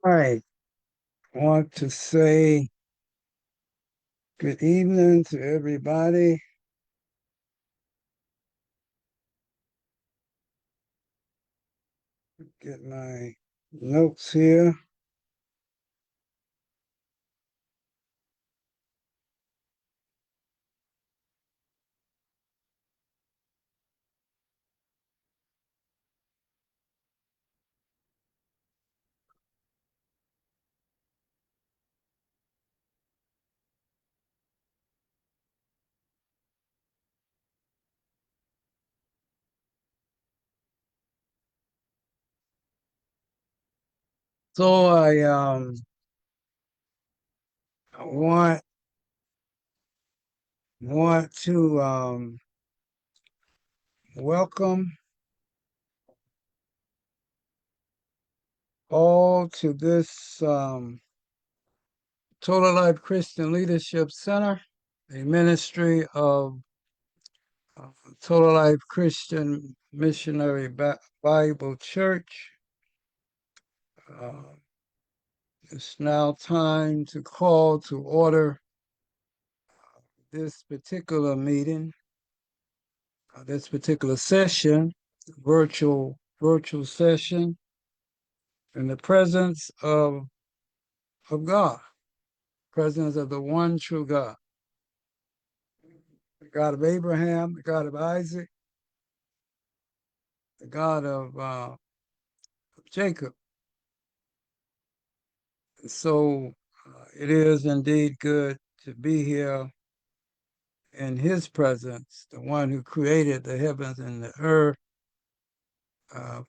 I want to say good evening to everybody. Get my notes here. So I want to welcome all to this Total Life Christian Leadership Center, a ministry of Total Life Christian Missionary Bible Church. Uh, it's now time to call to order this particular meeting, this particular session, virtual session, in the presence of God, presence of the one true God, the God of Abraham, the God of Isaac, the God of Jacob. So it is indeed good to be here in his presence, the one who created the heavens and the earth.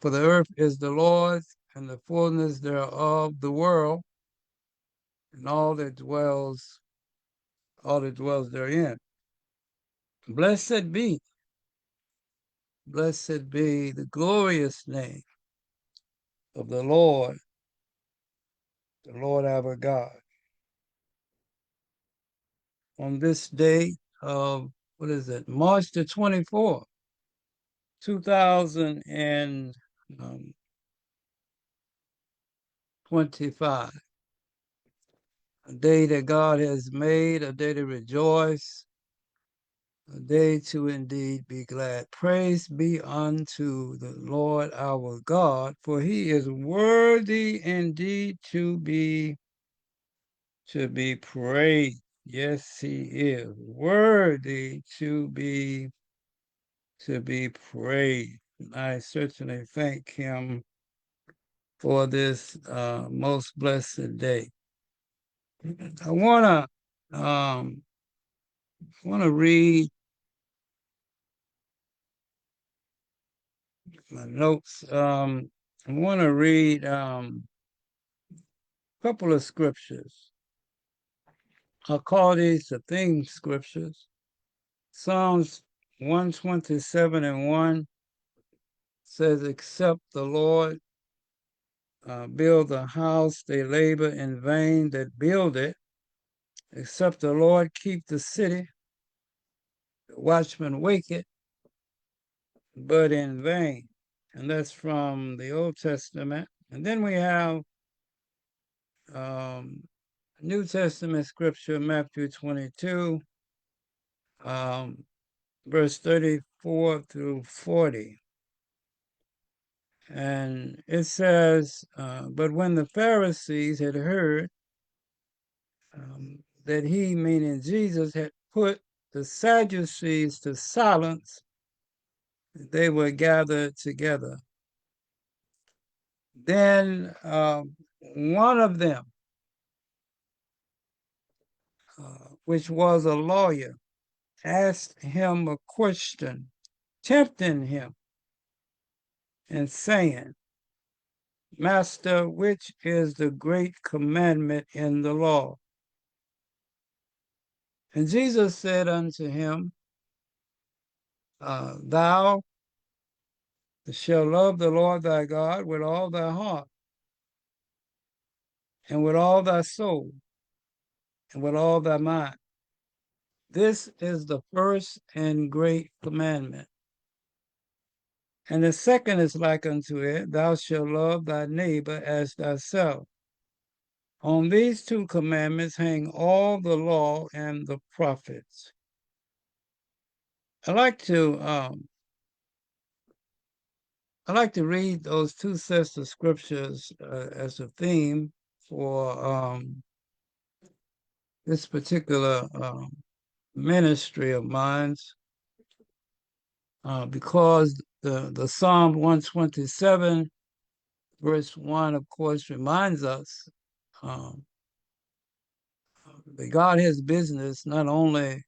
For the earth is the Lord's and the fullness thereof, the world, and all that dwells therein. Blessed be, blessed be the glorious name of the Lord our God. On this day of, what is it, March the 24th, 2025, a day that God has made, a day to rejoice, a day to indeed be glad. Praise be unto the Lord our God, for he is worthy indeed to be praised. Yes, he is worthy to be praised. I certainly thank him for this most blessed day. I wanna read my notes. I wanna read a couple of scriptures. I'll call these the theme scriptures. Psalms 127 and 1 says, "Except the Lord build a house, they labor in vain that build it. Except the Lord keep the city, the watchman wake it, but in vain." And that's from the Old Testament. And then we have um, New Testament scripture, Matthew 22, um, verse 34 through 40. And it says, "But when the Pharisees had heard that he, meaning Jesus, had put the Sadducees to silence, they were gathered together. Then one of them, which was a lawyer, asked him a question, tempting him, and saying, Master, which is the great commandment in the law? And Jesus said unto him, Thou shalt love the Lord thy God with all thy heart, and with all thy soul, and with all thy mind. This is the first and great commandment. And the second is like unto it, thou shalt love thy neighbor as thyself. On these two commandments hang all the law and the prophets. I like to read those two sets of scriptures as a theme for this particular ministry of mine, because the Psalm 127, verse 1, of course, reminds us um, that God has business not only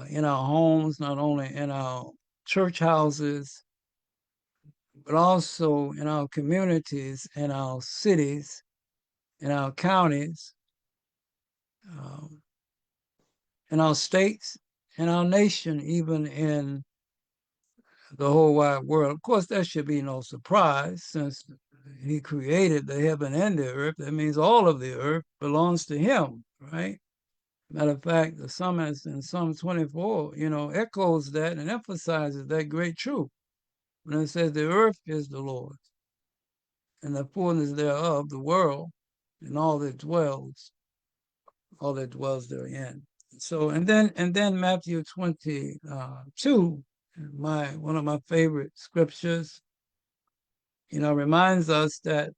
in our homes, not only in our church houses, but also in our communities, in our cities, in our counties, um, in our states, in our nation, even in the whole wide world. Of course, that should be no surprise since he created the heaven and the earth. That means all of the earth belongs to him, right? Matter of fact, the psalmist in Psalm 24, echoes that and emphasizes that great truth when it says the earth is the Lord's and the fullness thereof, the world, and all that dwells therein. So, and then Matthew 22, one of my favorite scriptures, reminds us that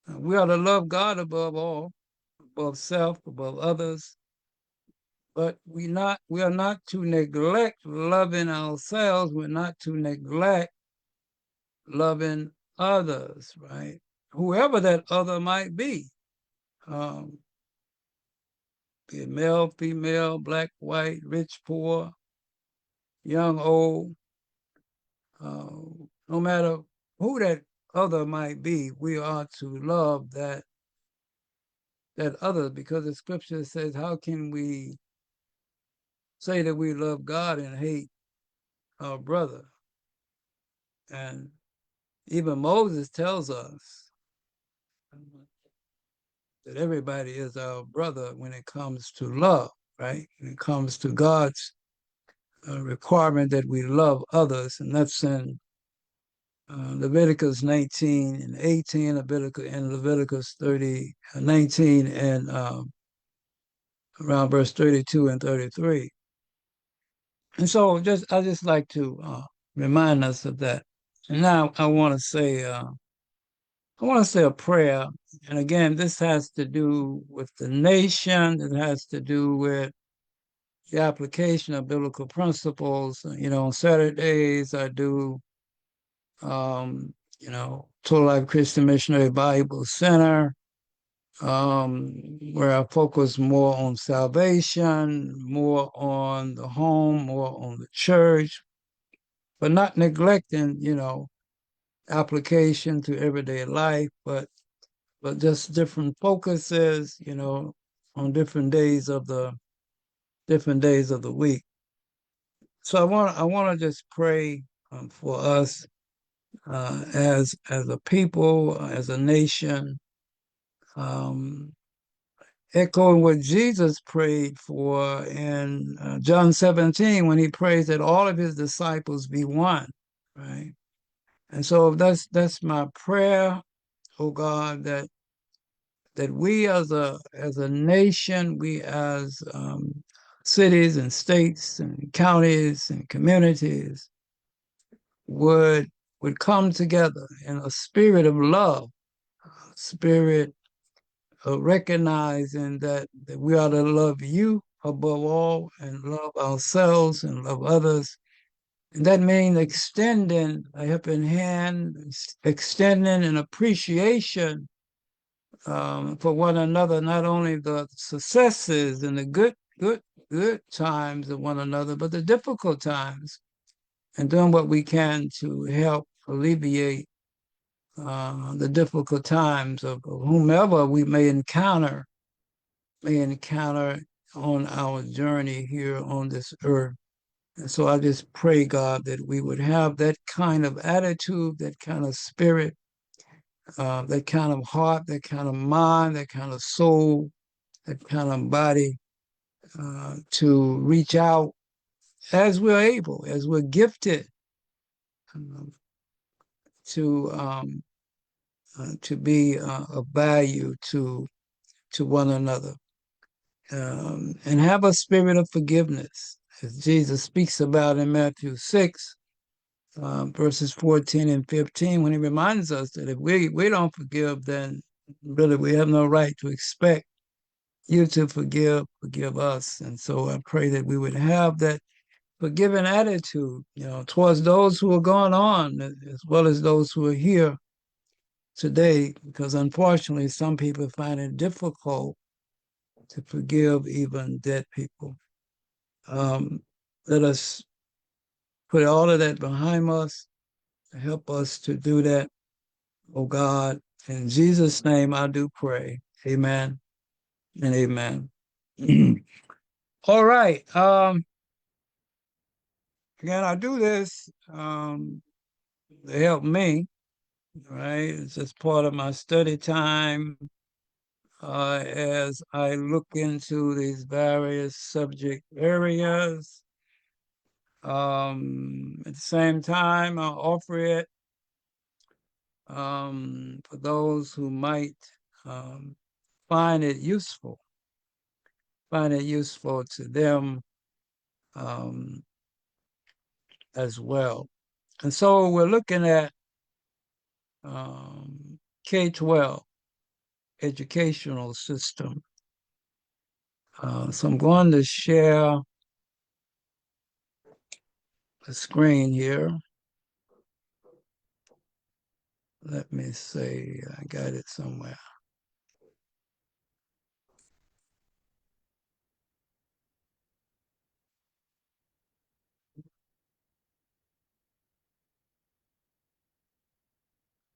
we are to love God above all, above self, above others, but we are not to neglect loving ourselves. We're not to neglect loving others, right? Whoever that other might be, um, be it male, female, black, white, rich, poor, young, old, uh, no matter who that other might be, we are to love that other, because the scripture says, how can we say that we love God and hate our brother? And even Moses tells us that everybody is our brother when it comes to love, right? When it comes to God's requirement that we love others, and that's in Leviticus 19 and 18, Leviticus 19 and around verse 32 and 33. And so I just like to remind us of that. And now I want to say a prayer. And again, this has to do with the nation. It has to do with the application of biblical principles. On Saturdays I do, Total Life Christian Missionary Bible Center, where I focus more on salvation, more on the home, more on the church, but not neglecting, application to everyday life, but just different focuses, on different days of the week. So I want to just pray for us as a people, as a nation, um, echoing what Jesus prayed for in John 17 when he prays that all of his disciples be one, right? And so that's my prayer, oh God, that we as a nation, we as cities and states and counties and communities would come together in a spirit of love, a spirit of recognizing that we ought to love you above all and love ourselves and love others. And that means extending a helping hand, extending an appreciation for one another, not only the successes and the good times of one another, but the difficult times, and doing what we can to help alleviate the difficult times of whomever we may encounter on our journey here on this earth. And so I just pray, God, that we would have that kind of attitude, that kind of spirit, that kind of heart, that kind of mind, that kind of soul, that kind of body, to reach out as we're able, as we're gifted, um, to um, to be of value to to one another, and have a spirit of forgiveness, as Jesus speaks about in Matthew 6, verses 14 and 15, when he reminds us that if we don't forgive, then really we have no right to expect you to forgive us. And so I pray that we would have that forgiving attitude, towards those who are gone on, as well as those who are here today, because unfortunately, some people find it difficult to forgive even dead people. Let us put all of that behind us. Help us to do that, oh God. In Jesus' name, I do pray. Amen and amen. All right. Again, I do this to help me, right? It's just part of my study time as I look into these various subject areas. At the same time, I'll offer it for those who might um, find it useful, to them um, as well. And so we're looking at K-12 educational system. So I'm going to share the screen here. Let me see, I got it somewhere.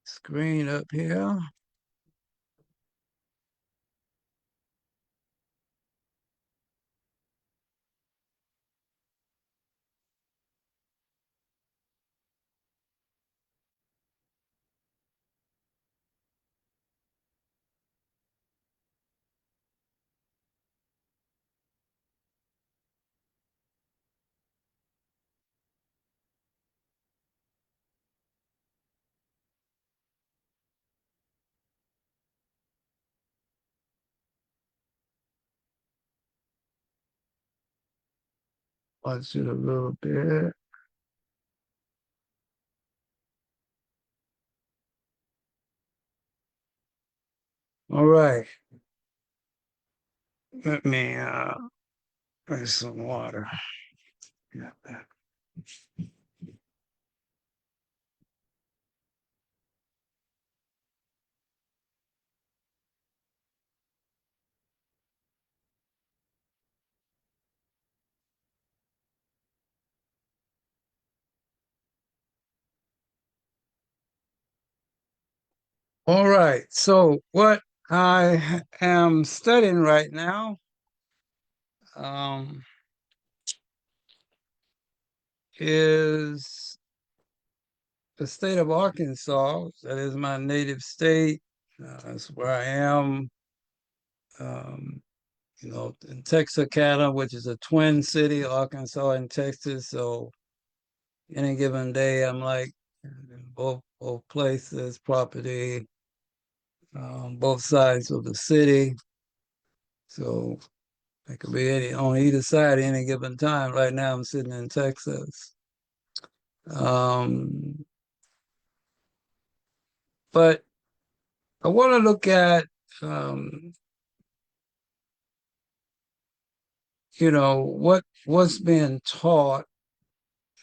Screen up here. Watch it a little bit. All right. Let me drink some water. Yeah. All right. So what I am studying right now um, is the state of Arkansas. That is my native state. That's where I am. Um, in Texarkana, which is a twin city, Arkansas and Texas. So any given day, I'm like in both places, property, both sides of the city. So it could be on either side at any given time. Right now, I'm sitting in Texas. Um, but I want to look at, um, what's being taught.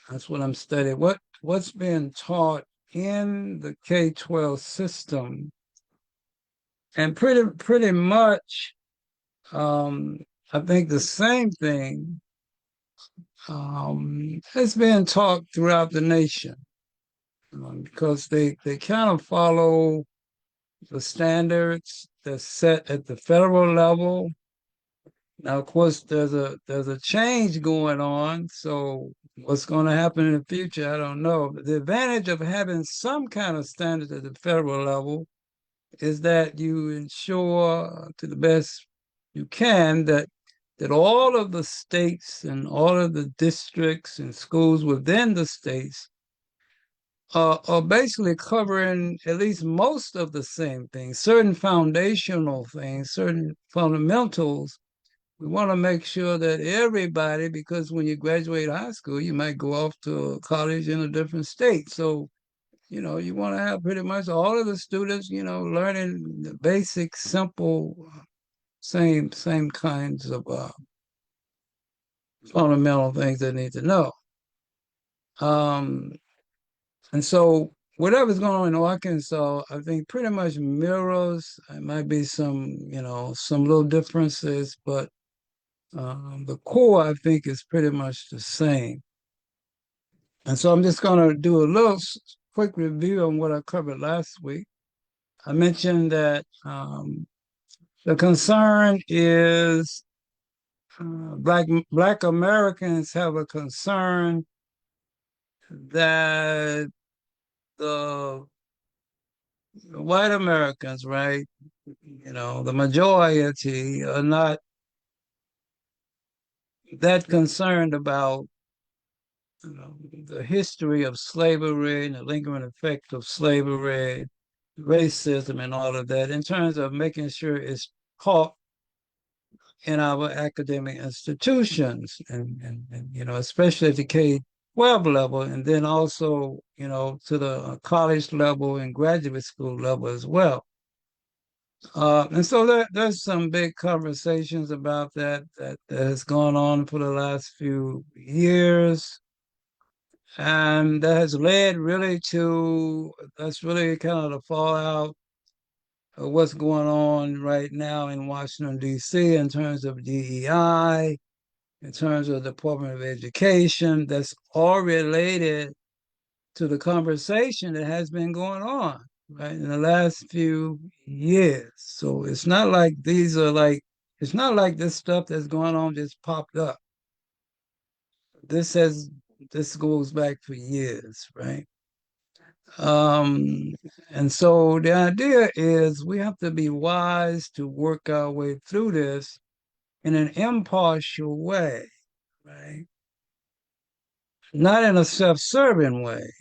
That's what I'm studying. What's being taught in the K-12 system, and pretty much, um, I think the same thing has been taught throughout the nation, because they kind of follow the standards that's set at the federal level. Now, of course, there's a change going on, so what's going to happen in the future, I don't know. But the advantage of having some kind of standards at the federal level is that you ensure to the best you can that all of the states and all of the districts and schools within the states are basically covering at least most of the same things, certain foundational things, certain fundamentals. We want to make sure that everybody, because when you graduate high school, you might go off to college in a different state. So, you want to have pretty much all of the students, learning the basic, simple, same kinds of fundamental things they need to know. Um, and so whatever's going on in Arkansas, I think pretty much mirrors. It might be some little differences, but the core, I think, is pretty much the same. And so I'm just going to do a little quick review on what I covered last week. I mentioned that the concern is Black Americans have a concern that the white Americans, right, the majority are not that concerned about the history of slavery and the lingering effect of slavery, racism, and all of that in terms of making sure it's taught in our academic institutions and especially at the K-12 level, and then also, to the college level and graduate school level as well. And so there's some big conversations about that has gone on for the last few years. And that has led really that's really kind of the fallout of what's going on right now in Washington, D.C. in terms of DEI, in terms of the Department of Education. That's all related to the conversation that has been going on, right, in the last few years. So it's not like it's not like this stuff that's going on just popped up. This has, this goes back for years, right? Um, and so the idea is we have to be wise to work our way through this in an impartial way, right? Not in a self-serving way,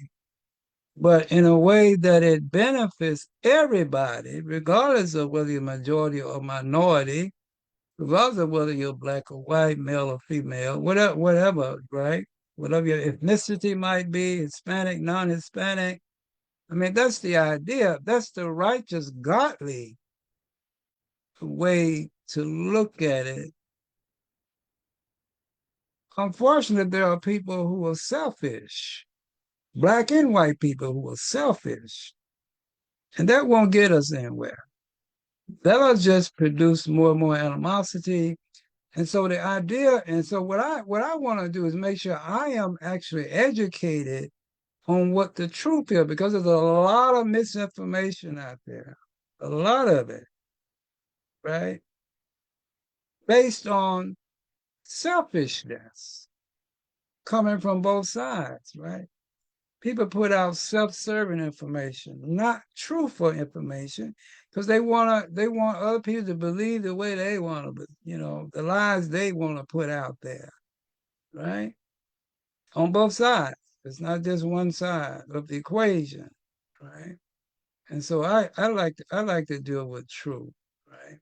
but in a way that it benefits everybody, regardless of whether you're majority or minority, regardless of whether you're black or white, male or female, whatever, right? Whatever your ethnicity might be, Hispanic, non-Hispanic. I mean, that's the idea. That's the righteous, godly way to look at it. Unfortunately, there are people who are selfish, black and white people who are selfish, and that won't get us anywhere. That'll just produce more and more animosity. And so the idea, and so what I want to do is make sure I am actually educated on what the truth is, because there's a lot of misinformation out there, a lot of it, right? Based on selfishness coming from both sides, right? People put out self-serving information, not truthful information, because they want other people to believe the way they want to, the lies they want to put out there, right? On both sides. It's not just one side of the equation, right? And so I like to deal with truth, right?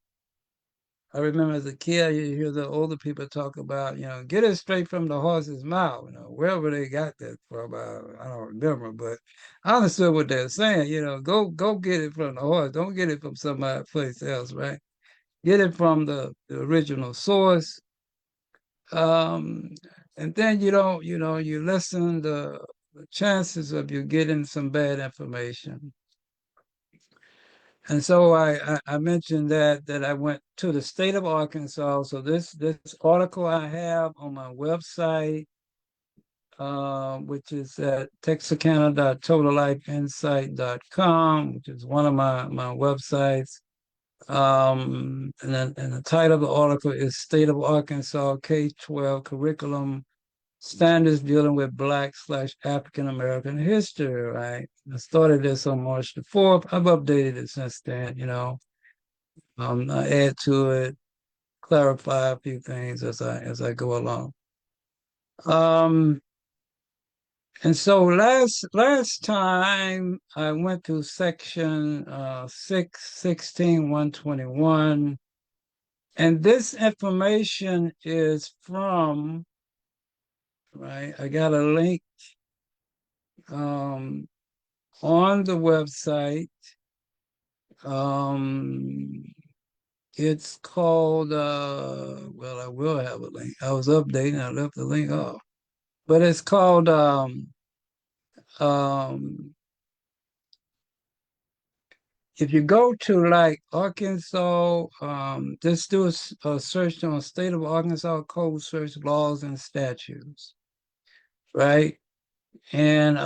I remember as a kid, you hear the older people talk about, get it straight from the horse's mouth, wherever they got that from. I don't remember, but I understood what they're saying. Go get it from the horse. Don't get it from somebody place else, right? Get it from the original source. Um, and then you lessen the chances of you getting some bad information. And so I mentioned that I went to the state of Arkansas. So this article I have on my website, which is at texarkana.totallifeinsight.com, which is one of my websites. And the title of the article is State of Arkansas K-12 Curriculum Standards Dealing with Black/African American History, right? I started this on March the 4th. I've updated it since then, I add to it, clarify a few things as I go along. Um, And so last time I went to section 616-121, and this information is from, right, I got a link um, on the website. Um, it's called, well, I will have a link. I was updating, I left the link off. But it's called um, if you go to like Arkansas, just do a search on State of Arkansas Code Search Laws and Statutes, right? And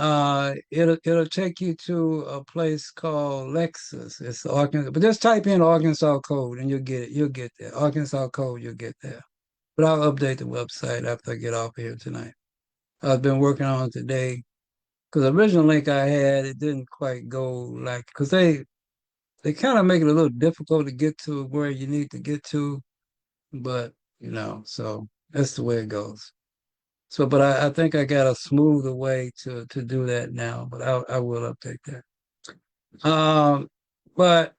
it'll take you to a place called Lexus. It's Arkansas, but just type in Arkansas Code and you'll get it. You'll get there. Arkansas Code, you'll get there. But I'll update the website after I get off here tonight. I've been working on it today because the original link I had, it didn't quite go like, because they kind of make it a little difficult to get to where you need to get to, but so that's the way it goes. So, but I think I got a smoother way to do that now, but I will update that. But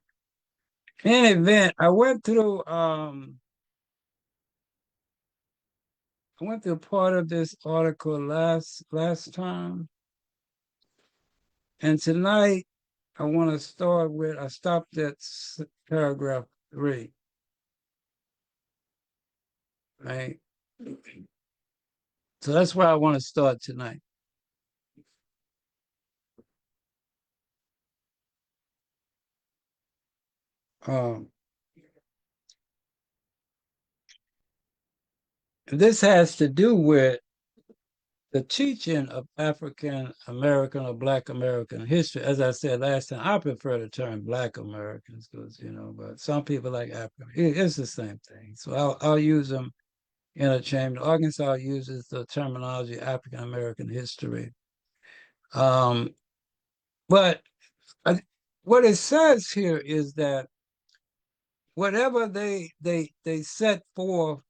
in any event, I went through part of this article last time, and tonight I want to start with, I stopped at paragraph 3, right? So that's where I want to start tonight. Um, this has to do with the teaching of African American or Black American history. As I said last time, I prefer the term Black Americans because, but some people like African. It's the same thing. So I'll use them interchangeably. Arkansas uses the terminology African American history. Um, but I, what it says here is that whatever they set forth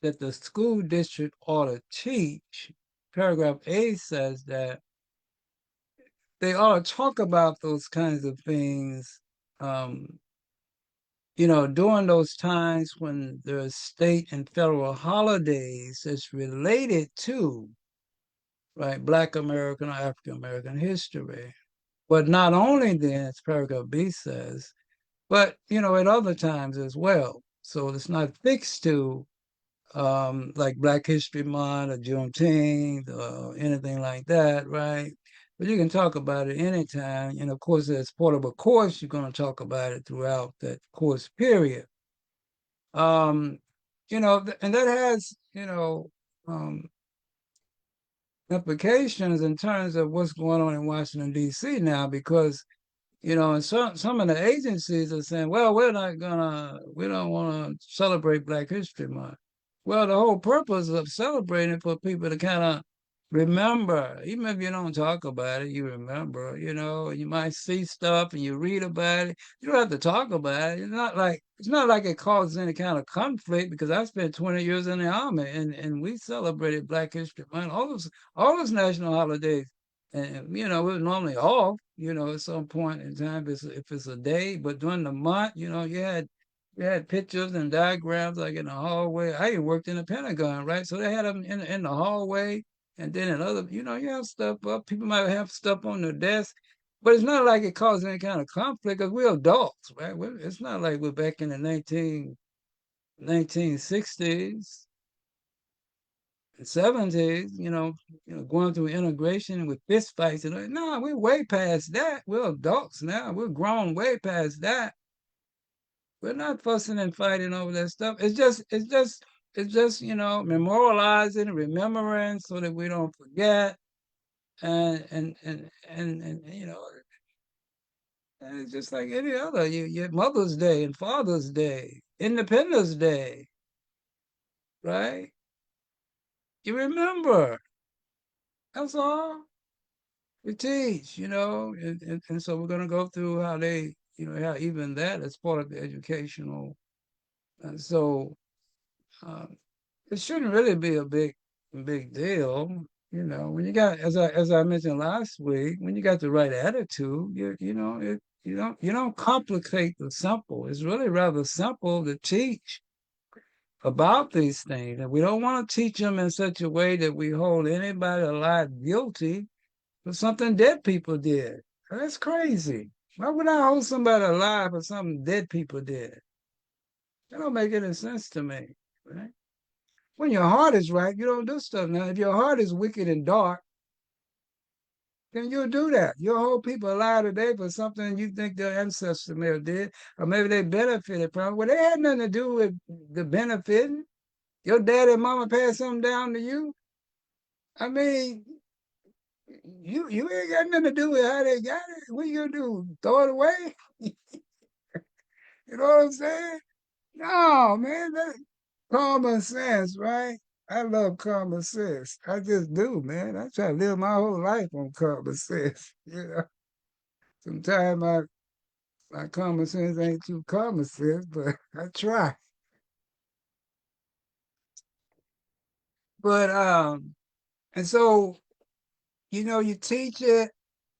that the school district ought to teach, paragraph A says that they ought to talk about those kinds of things, um, during those times when there's state and federal holidays that's related to, right, Black American or African American history. But not only then, as paragraph B says, but, at other times as well. So it's not fixed to like Black History Month or Juneteenth or anything like that, right? But you can talk about it anytime. And of course, as part of a course, you're going to talk about it throughout that course period. Um, and that has, um, implications in terms of what's going on in Washington, D.C. now, because and some of the agencies are saying, well, we don't want to celebrate Black History Month. Well, the whole purpose of celebrating for people to kind of remember, even if you don't talk about it, you remember, you might see stuff and you read about it. You don't have to talk about it. It's not like it causes any kind of conflict because I spent 20 years in the army and we celebrated Black History Month, all those national holidays. And we're normally off, at some point in time if it's a day, but during the month, you had pictures and diagrams like in the hallway. I even worked in the Pentagon, right? So they had them in the hallway, and then in other, you have stuff up. People might have stuff on their desk, but it's not like it caused any kind of conflict because we're adults, right? It's not like we're back in the 1960s, 70s, going through integration with fist fights. And no, we're way past that. We're adults now. We're grown way past that. We're not fussing and fighting over that stuff. It's just memorializing, remembering so that we don't forget. And it's just like any other. You Mother's Day and Father's Day, Independence Day, right? You remember. That's all we teach, and so we're gonna go through how they, how even that is part of the educational. And so it shouldn't really be a big deal. You know, when you got, as I mentioned last week, when you got the right attitude, you don't complicate the simple. It's really rather simple to teach about these things. And we don't want to teach them in such a way that we hold anybody alive guilty for something dead people did. That's crazy. Why would I hold somebody alive for something dead people did? That don't make any sense to me, right? When your heart is right, you don't do stuff. Now, if your heart is wicked and dark, then you'll do that. You'll hold people alive today for something you think their ancestors may have did, or maybe they benefited from. Well, they had nothing to do with the benefiting. Your daddy and mama passed something down to you. I mean, you ain't got nothing to do with how they got it. What you gonna do? Throw it away? You know what I'm saying? No, man, that's common sense, right? I love common sense. I just do, man. I try to live my whole life on common sense. You know, sometimes my common sense ain't too common sense, but I try. But and so you teach it,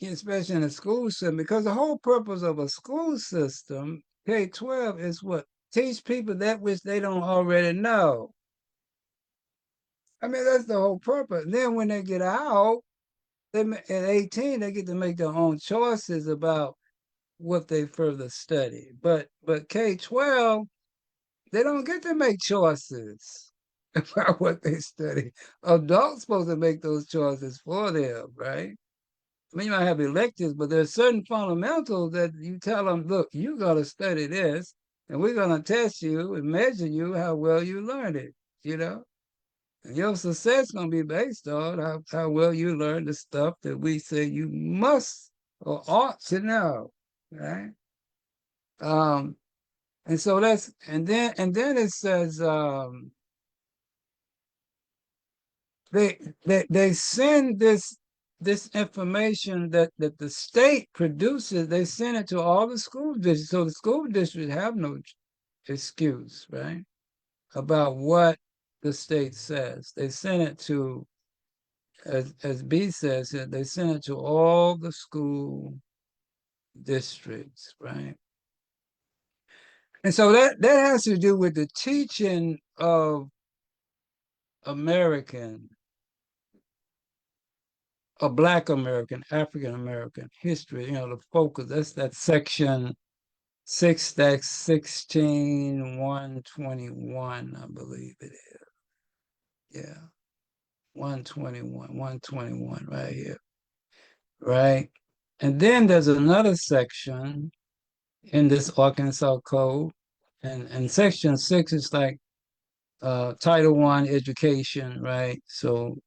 especially in a school system, because the whole purpose of a school system, K-12, is what? Teach people that which they don't already know. I mean, that's the whole purpose. Then when they get out, at 18, they get to make their own choices about what they further study. But K-12, they don't get to make choices about what they study. Adults supposed to make those choices for them, right? I mean, you might have electives, but there's certain fundamentals that you tell them, look, you got to study this, and we're going to test you and measure you how well you learned it, you know? And your success is going to be based on how well you learn the stuff that we say you must or ought to know, right? Um, and so and then it says they send this information that the state produces, they send it to all the school districts. So the school districts have no excuse, right? About what the state says. They send it to, as B says it, they send it to all the school districts, right? And so that has to do with the teaching of American, a Black American, African American history, the focus. That's that section 6-16, 121, I believe it is. Yeah, 121 right here, right? And then there's another section in this Arkansas Code, and section 6 is like Title I education, right? So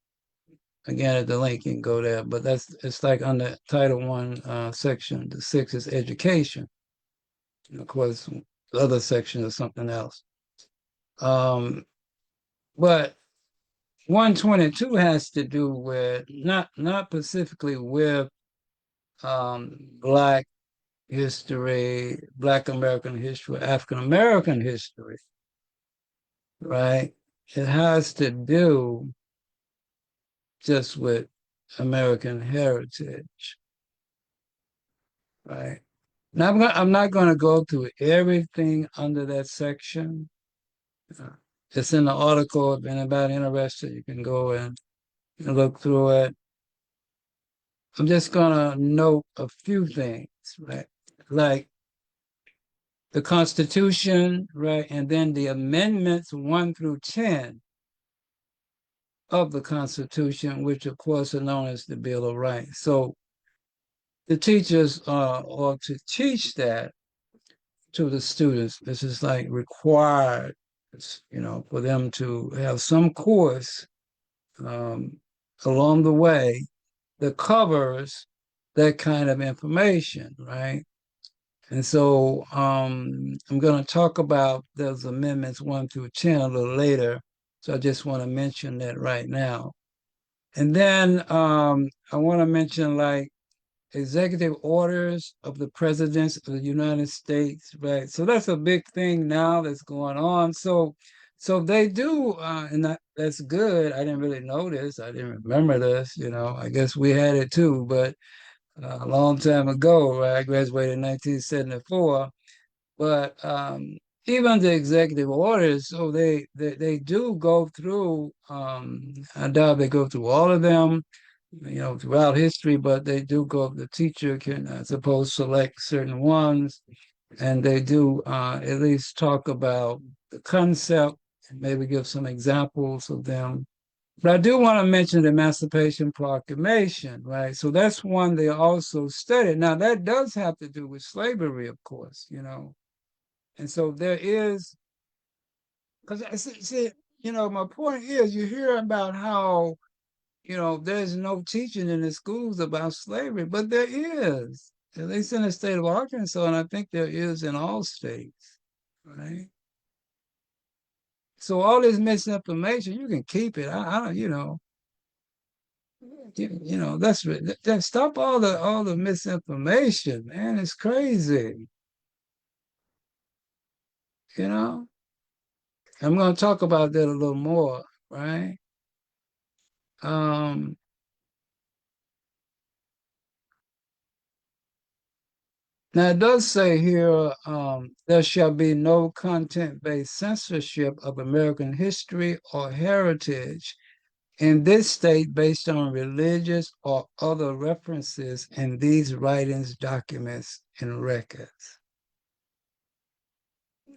again, at the link you can go there, but it's like under Title I section. The 6 is education. And of course, the other section is something else. Um, but 122 has to do with not specifically with Black history, Black American history, African American history, right? It has to do just with American heritage, right? Now I'm not going to go through everything under that section. Uh, It's in the article. If anybody interested, you can go and look through it. I'm just going to note a few things, right? Like the Constitution, right? And then the amendments 1 through 10 of the Constitution, which of course are known as the Bill of Rights. So the teachers are to teach that to the students. This is like required, for them to have some course um, along the way that covers that kind of information, right? And so I'm going to talk about those amendments 1 through 10 a little later. So I just want to mention that right now. And then I want to mention like executive orders of the presidents of the United States, right? So that's a big thing now that's going on. So they do, and that's good. I didn't really know this. I didn't remember this. I guess we had it too, but a long time ago, right? I graduated in 1974. But even the executive orders, so they do go through. I doubt they go through all of them, throughout history, but they do go. The teacher can, I suppose, select certain ones, and they do at least talk about the concept and maybe give some examples of them. But I do want to mention the Emancipation Proclamation, right? So that's one they also studied. Now, that does have to do with slavery, of course. And so there is, because see, my point is you hear about how, there's no teaching in the schools about slavery, but there is, at least in the state of Arkansas, and I think there is in all states, right? So all this misinformation, you can keep it. That's stop all the misinformation, man. It's crazy, you know. I'm going to talk about that a little more, right? Um, Now it does say here, there shall be no content-based censorship of American history or heritage in this state based on religious or other references in these writings, documents, and records.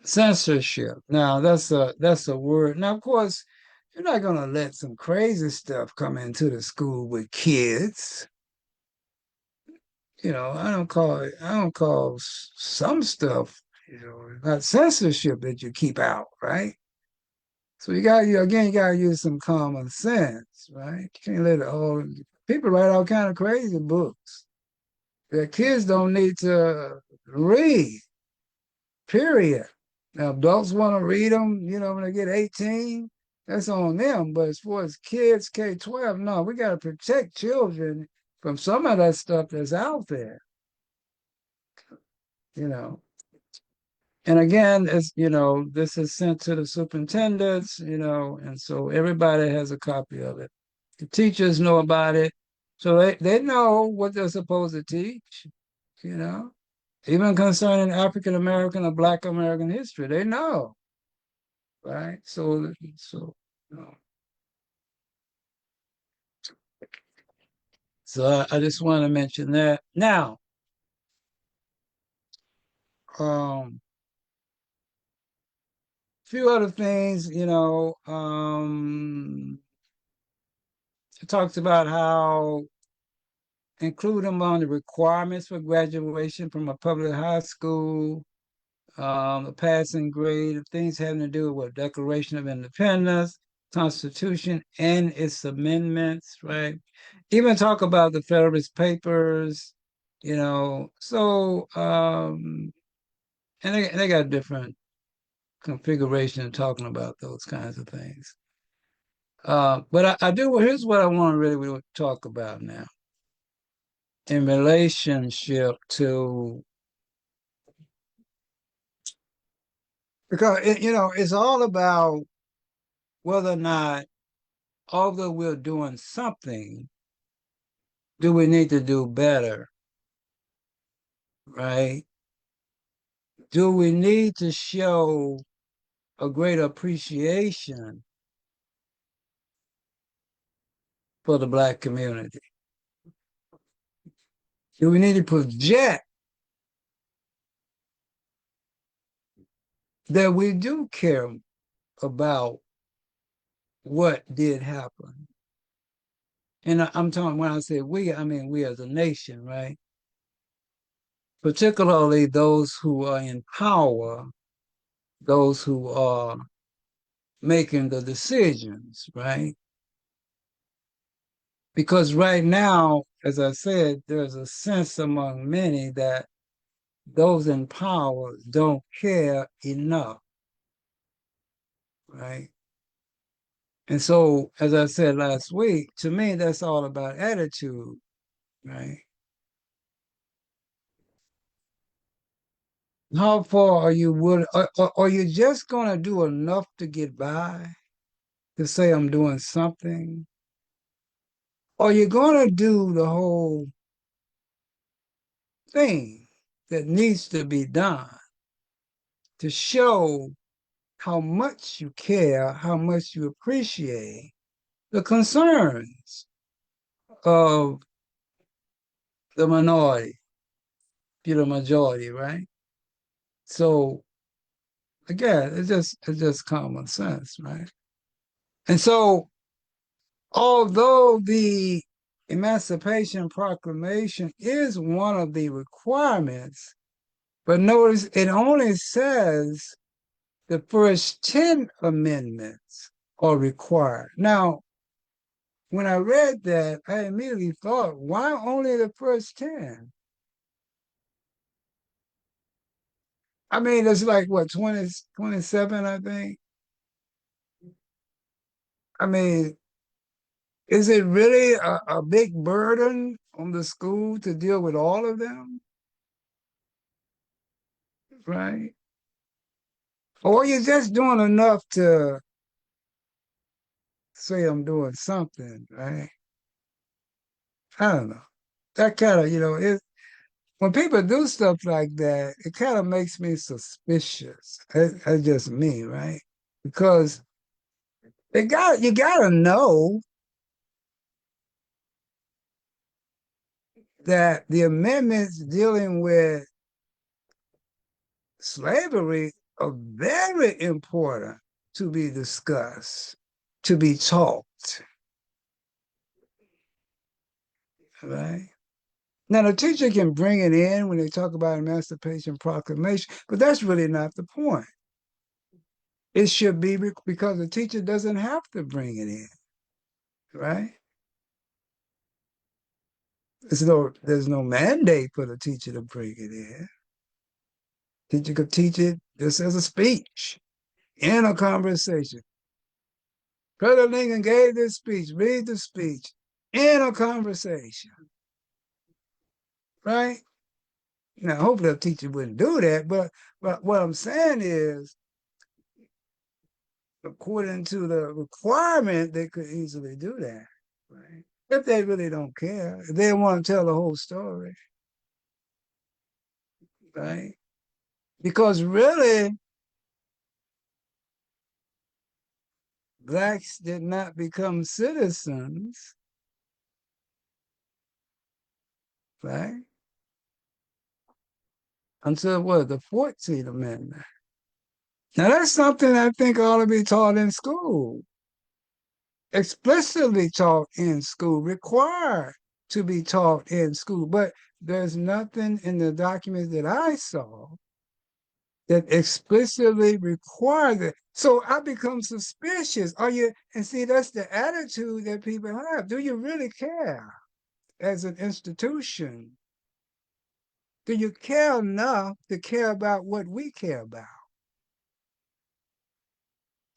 Censorship. Now that's a word. Now, of course, you're not gonna let some crazy stuff come into the school with kids. I don't call some stuff, not censorship that you keep out, right? So you gotta use some common sense, right? You can't let it all people write all kind of crazy books. Their kids don't need to read, period. Now adults want to read them, when they get 18, that's on them. But as far as kids K-12, no, we gotta protect children from some of that stuff that's out there, you know. And again, this is sent to the superintendents, and so everybody has a copy of it. The teachers know about it. So they know what they're supposed to teach, you know, even concerning African American or Black American history, they know, right? So I just want to mention that. Now, a few other things, it talks about how include among the requirements for graduation from a public high school, the passing grade, things having to do with Declaration of Independence, Constitution, and its amendments, right? Even talk about the Federalist Papers, and they got different configuration talking about those kinds of things. But I do, here's what I want to really talk about now in relationship to, because it's all about whether or not, although we're doing something, do we need to do better, right? Do we need to show a greater appreciation for the Black community? Do we need to project that we do care about what did happen? And I'm talking, when I say we, I mean we as a nation, right? Particularly those who are in power, those who are making the decisions, right? Because right now, as I said, there's a sense among many that those in power don't care enough, right? And so, as I said last week, to me, that's all about attitude, right? How far are you willing, are you just going to do enough to get by? to say I'm doing something, or you're going to do the whole thing that needs to be done to show how much you care, how much you appreciate the concerns of the minority, be the majority, right? So again, it's just common sense, right? And so although the Emancipation Proclamation is one of the requirements, but notice it only says the first 10 amendments are required. Now, when I read that, I immediately thought, why only the first 10? I mean, it's like what, 20, 27, I think. I mean, is it really a big burden on the school to deal with all of them? Right? Or you're just doing enough to say I'm doing something, right? I don't know. That kind of, when people do stuff like that, it kind of makes me suspicious. That's just me, right? Because you gotta know that the amendments dealing with slavery are very important to be discussed, to be taught, right? Now, the teacher can bring it in when they talk about Emancipation Proclamation, but that's really not the point. It should be because the teacher doesn't have to bring it in, right? There's no mandate for the teacher to bring it in. Teacher could teach it just as a speech in a conversation. President Lincoln gave this speech, read the speech in a conversation, right? Now, hopefully, a teacher wouldn't do that, but what I'm saying is, according to the requirement, they could easily do that, right? If they really don't care, if they want to tell the whole story, right? Because really, blacks did not become citizens, right? Until what, the 14th Amendment. Now that's something I think ought to be taught in school, explicitly taught in school, required to be taught in school. But there's nothing in the documents that I saw that explicitly requires it. So I become suspicious. And see, that's the attitude that people have. Do you really care as an institution? Do you care enough to care about what we care about?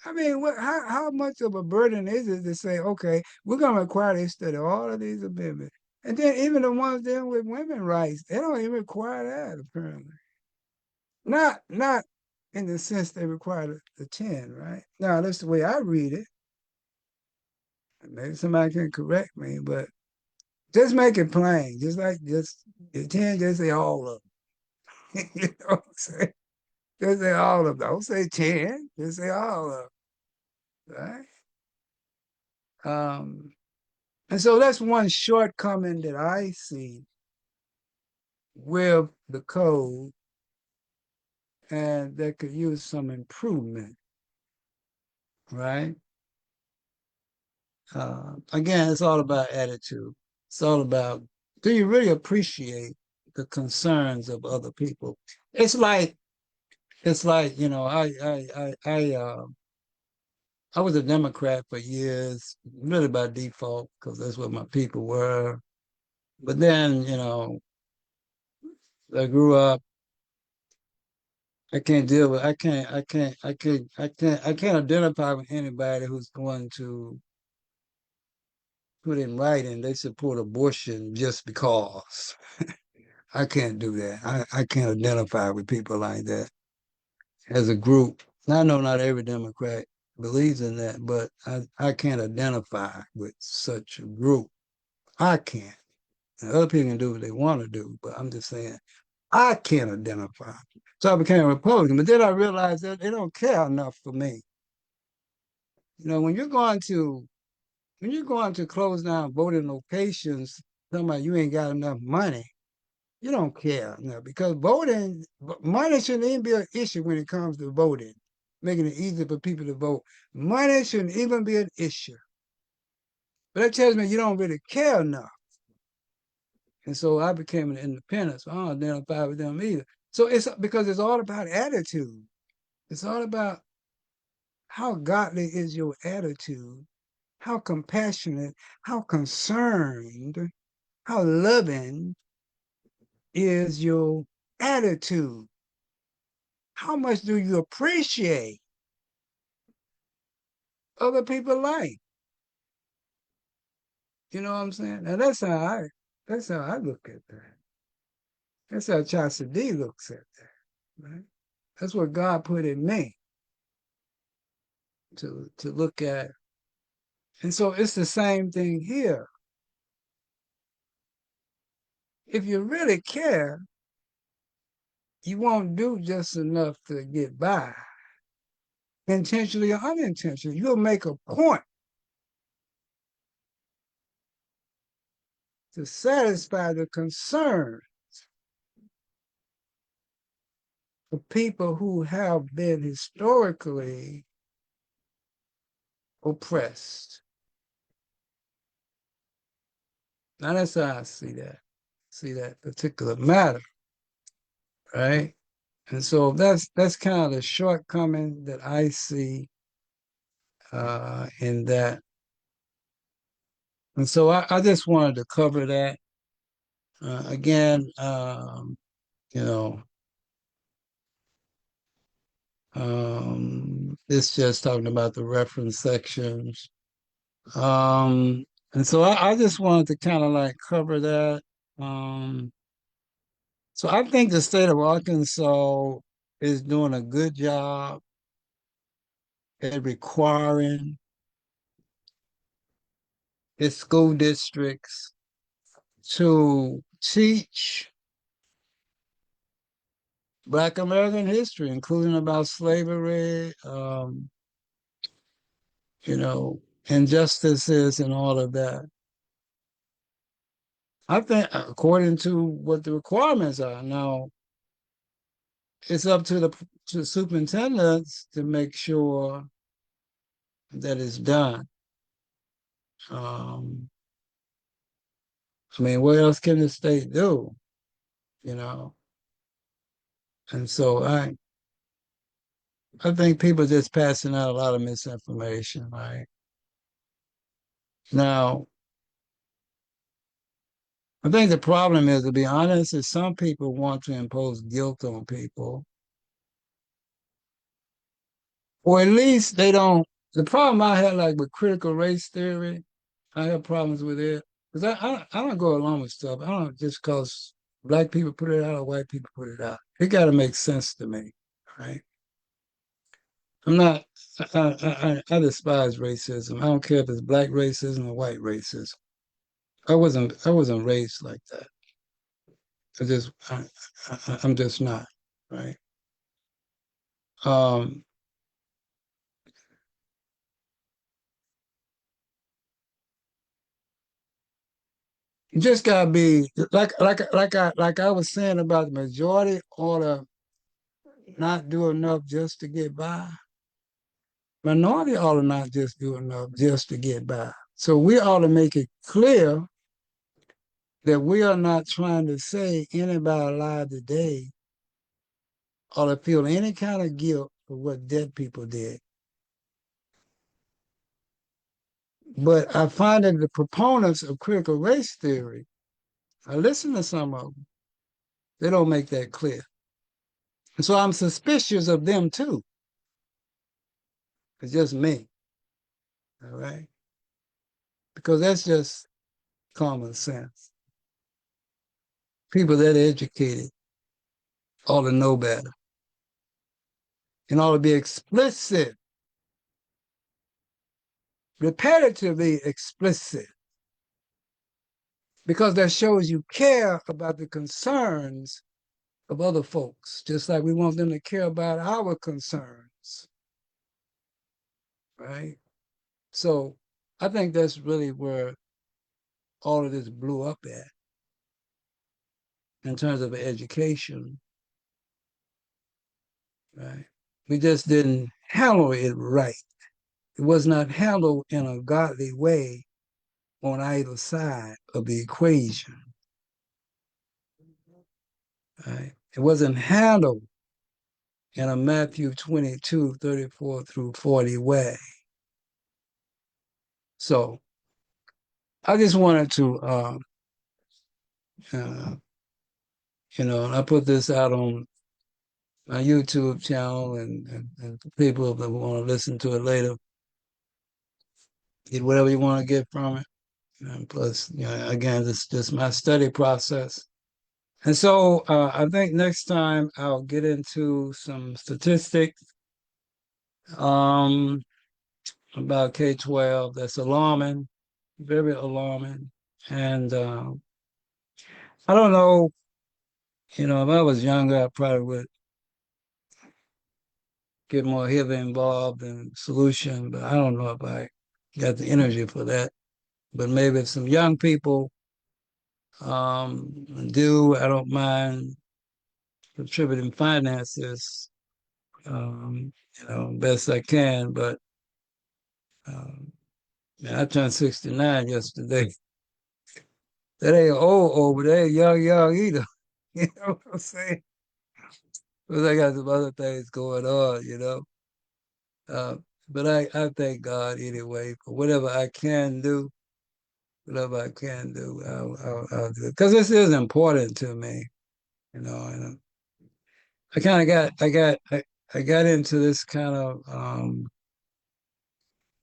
I mean, how much of a burden is it to say, okay, we're going to require they study all of these amendments? And then even the ones dealing with women's rights, they don't even require that, apparently. Not in the sense they require the 10, right? Now, that's the way I read it. Maybe somebody can correct me, but just make it plain. Just the 10, just say all of them. You know what I'm saying? Just say all of them. Don't say 10, just say all of them, right? Um, and so that's one shortcoming that I see with the code, and that could use some improvement, right? Again, it's all about attitude. It's all about, do you really appreciate the concerns of other people? It's like I was a Democrat for years, really by default, because that's what my people were. But then, I grew up. I can't deal with. I can't identify with anybody who's going to put in writing they support abortion just because. I can't do that. I can't identify with people like that as a group. I know not every Democrat. believes in that, but I can't identify with such a group. I can't. And other people can do what they want to do, but I'm just saying I can't identify. So I became a Republican, but then I realized that they don't care enough for me. You know, when you're going to close down voting locations, talking about you ain't got enough money, you don't care now because voting money shouldn't even be an issue when it comes to voting, making it easy for people to vote. Money shouldn't even be an issue. But that tells me you don't really care enough. And so I became an independent. So I don't identify with them either. So it's because it's all about attitude. It's all about how godly is your attitude, how compassionate, how concerned, how loving is your attitude. How much do you appreciate other people's life? You know what I'm saying? And that's how I look at that. That's how Chastity looks at that. Right? That's what God put in me to look at. And so it's the same thing here. If you really care, you won't do just enough to get by, intentionally or unintentionally. You'll make a point to satisfy the concern of people who have been historically oppressed. Now that's how I see that particular matter, right? And so that's kind of the shortcoming that I see in that. And so I just wanted to cover that. Again, you know, it's just talking about the reference sections. Um, and so I just wanted to kind of like cover that. Um, so I think the state of Arkansas is doing a good job at requiring its school districts to teach Black American history, including about slavery, you know, injustices and all of that. I think according to what the requirements are. Now, it's up to the superintendents to make sure that it's done. Um, I mean, what else can the state do? You know, and so I think people are just passing out a lot of misinformation. Right now, I think the problem is, to be honest, is some people want to impose guilt on people, or at least they don't. The problem I had, like with critical race theory, I have problems with it because I don't go along with stuff. I don't just because black people put it out or white people put it out. It got to make sense to me, right? I'm not. I despise racism. I don't care if it's black racism or white racism. I wasn't raised like that. I'm just not, right? Um, you just gotta be like I was saying about the majority ought to not do enough just to get by. Minority ought to not just do enough just to get by. So we ought to make it clear that we are not trying to say anybody alive today ought to feel any kind of guilt for what dead people did. But I find that the proponents of critical race theory, I listen to some of them, they don't make that clear. And so I'm suspicious of them too. It's just me. All right. Because that's just common sense. People that are educated ought to know better and ought to be explicit repetitively explicit, because that shows you care about the concerns of other folks, just like we want them to care about our concerns, right? So I think that's really where all of this blew up at in terms of education, right? We just didn't handle it right. It was not handled in a godly way on either side of the equation, right? It wasn't handled in a Matthew 22:34 through 40 way. So I just wanted to, uh, I put this out on my YouTube channel, and people that want to listen to it later, get whatever you want to get from it. And plus, again, this is just my study process. And so I think next time I'll get into some statistics um, about K-12 that's alarming, very alarming. And I don't know, if I was younger, I probably would get more heavily involved in solution, but I don't know if I got the energy for that. But maybe if some young people do, I don't mind contributing finances, best I can. But um, man, I turned 69 yesterday. That ain't old, but that ain't young either. You know what I'm saying? Because I got some other things going on. Uh, but I thank God anyway for whatever I can do. Whatever I can do, I'll do it. Because this is important to me, and I kind of I got into this kind of,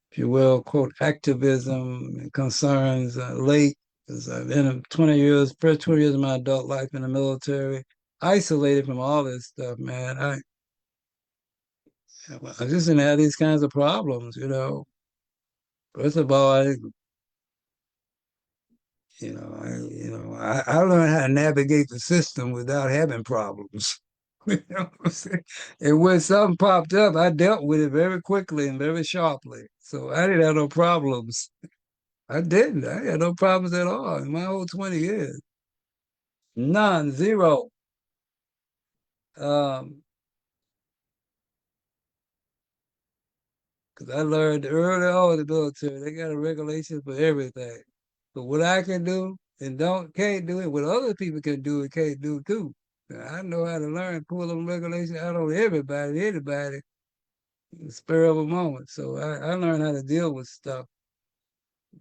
if you will, quote, activism and concerns late, because I've been 20 years, first 20 years of my adult life in the military, isolated from all this stuff, man. I just didn't have these kinds of problems. First of all, I learned how to navigate the system without having problems. You know what I'm saying? And when something popped up, I dealt with it very quickly and very sharply. So I didn't have no problems. I didn't. I had no problems at all in my whole 20 years. None, zero. Um, because I learned early on in the military, they got a regulation for everything. But what I can do and can't do it, what other people can do and can't do too. I know how to learn, pull them regulations out on anybody, in the spur of a moment. So I learned how to deal with stuff.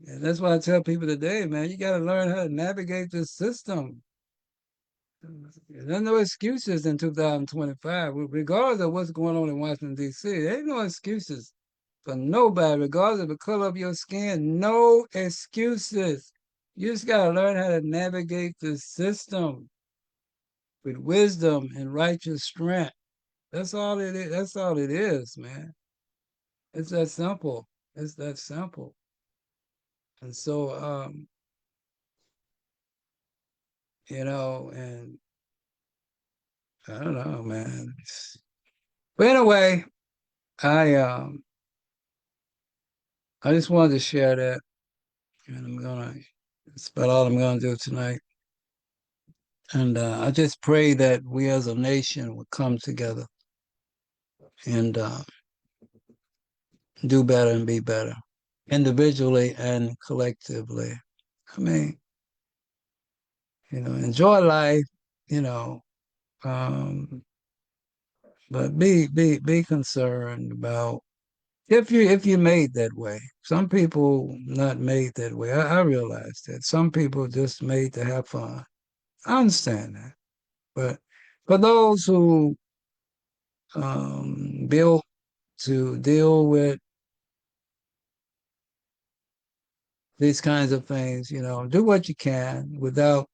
And that's why I tell people today, man, you got to learn how to navigate this system. There's no excuses in 2025, regardless of what's going on in Washington, D.C. There ain't no excuses for nobody, regardless of the color of your skin. No excuses. You just got to learn how to navigate the system with wisdom and righteous strength. That's all it is. That's all it is, man. It's that simple. It's that simple. And so, and I don't know, man. But anyway, I um I just wanted to share that, and that's about all I'm gonna do tonight. And I just pray that we as a nation will come together and do better and be better, individually and collectively. I mean, enjoy life, you know, um, but be concerned about if you made that way. Some people not made that way. I realize that some people just made to have fun. I understand that, but for those who built to deal with these kinds of things, do what you can without,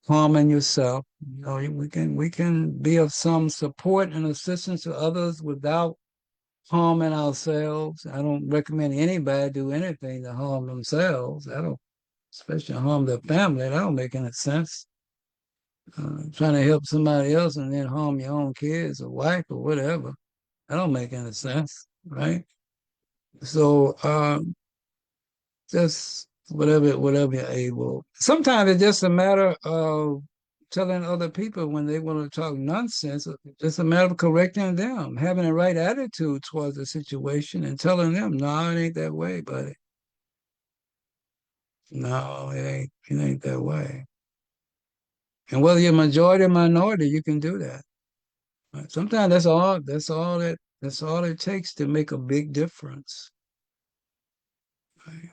harming yourself. We can be of some support and assistance to others without harming ourselves. I don't recommend anybody do anything to harm themselves. I don't, especially harm their family. That don't make any sense. Trying to help somebody else and then harm your own kids or wife or whatever. That don't make any sense, right? So just whatever you're able. Sometimes it's just a matter of telling other people when they want to talk nonsense. It's just a matter of correcting them, having the right attitude towards the situation, and telling them, "No, it ain't that way, buddy. No, it ain't that way." And whether you're majority or minority, you can do that. Right? Sometimes that's all it takes to make a big difference. Right?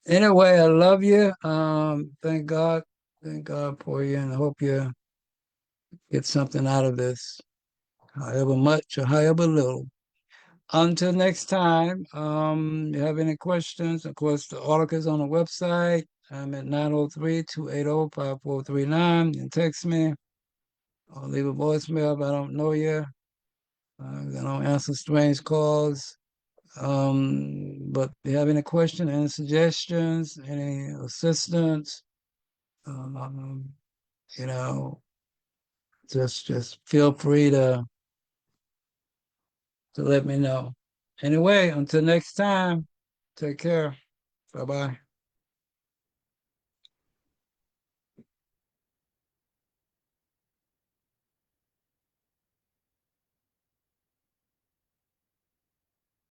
Anyway, I love you. Thank God for you, and I hope you get something out of this, however much or however little. Until next time, you have any questions? Of course, the article is on the website. I'm at 903-280-5439. You can text me or leave a voicemail if I don't know you. I don't answer strange calls. But if you have any questions, any suggestions, any assistance, um, you know, just feel free to let me know. Anyway, until next time, take care. Bye bye.